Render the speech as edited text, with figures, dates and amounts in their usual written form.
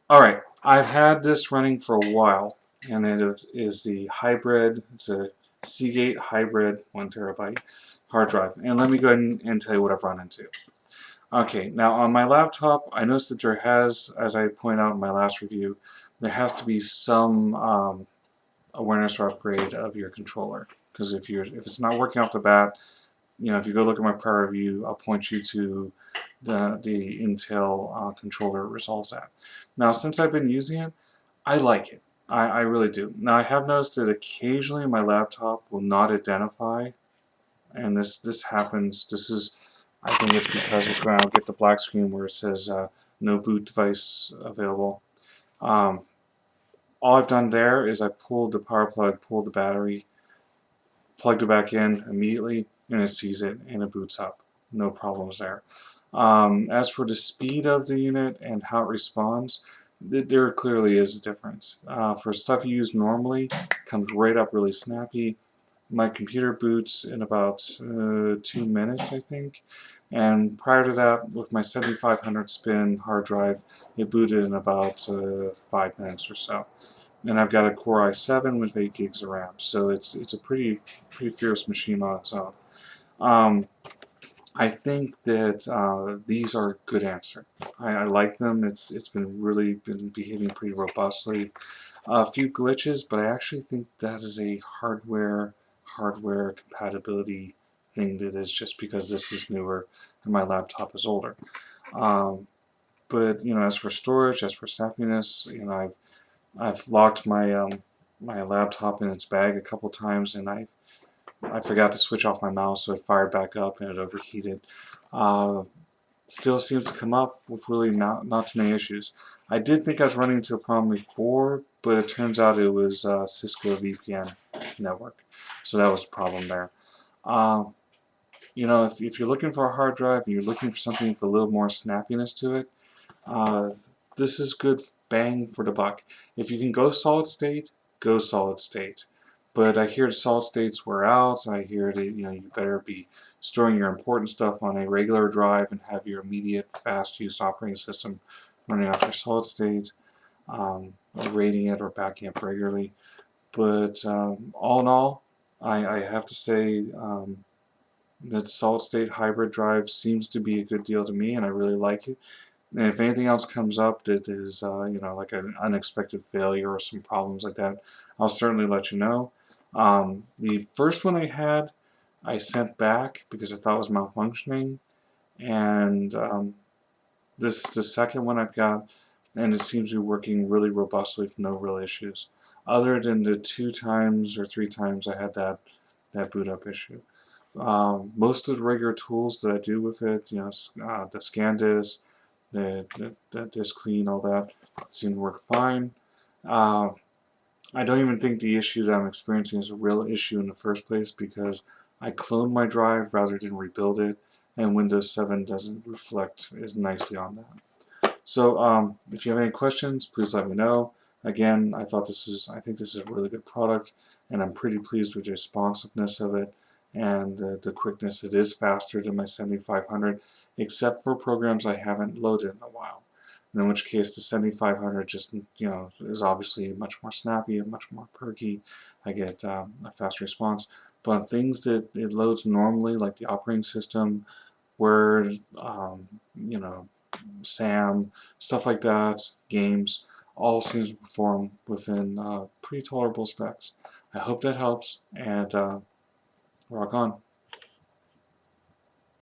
Alright, I've had this running for a while, and is the hybrid, it's a Seagate hybrid 1 terabyte hard drive. And let me go ahead and tell you what I've run into. Okay, now on my laptop, I noticed that there has, as I pointed out in my last review, there has to be some awareness or upgrade of your controller. Because if it's not working off the bat, if you go look at my prior review, I'll point you to the Intel controller resolves that. Now, since I've been using it, I like it. I really do. Now, I have noticed that occasionally my laptop will not identify, and this happens. I think it's because it's going to get the black screen where it says no boot device available. Um, all I've done there is I pulled the power plug, pulled the battery, plugged it back in immediately, and it sees it and it boots up. No problems there. As for the speed of the unit and how it responds, there clearly is a difference. For stuff you use normally, it comes right up really snappy. My computer boots in about 2 minutes, I think. And prior to that, with my 7500 spin hard drive, it booted in about 5 minutes or so. And I've got a Core i7 with 8 gigs of RAM, so it's a pretty fierce machine on its own. Um, I think that these are a good answer. I like them. It's been really been behaving pretty robustly. A few glitches, but I actually think that is a hardware compatibility thing that is just because this is newer and my laptop is older. Um, but as for storage, as for snappiness, I've locked my laptop in its bag a couple times, and I forgot to switch off my mouse, so it fired back up and it overheated. Uh, Still seems to come up with really not too many issues. I did think I was running into a problem before, but it turns out it was Cisco VPN network, so that was a problem there. Um, if you're looking for a hard drive and you're looking for something with a little more snappiness to it, uh, this is good bang for the buck. If you can go solid state, go solid state. But I hear solid states wear out. I hear that you better be storing your important stuff on a regular drive and have your immediate fast use operating system running off your solid state, or rating it or backing up regularly. But all in all, I have to say that solid state hybrid drive seems to be a good deal to me, and I really like it. And if anything else comes up that is, like an unexpected failure or some problems like that, I'll certainly let you know. The first one I had, I sent back because I thought it was malfunctioning, and the second one I've got, and it seems to be working really robustly with no real issues, other than the 2 times or 3 times I had that boot up issue. Most of the regular tools that I do with it, the scan disk, the disk clean, all that, seem to work fine. Uh, I don't even think the issue that I'm experiencing is a real issue in the first place because I cloned my drive rather than rebuild it, and Windows 7 doesn't reflect as nicely on that. So if you have any questions, please let me know. Again, I think this is a really good product, and I'm pretty pleased with the responsiveness of it and the quickness. It is faster than my 7500, except for programs I haven't loaded in a while. In which case, the 7500 just is obviously much more snappy and much more perky. I get a fast response. But on things that it loads normally, like the operating system, Word, SAM, stuff like that, games, all seems to perform within pretty tolerable specs. I hope that helps, and rock on.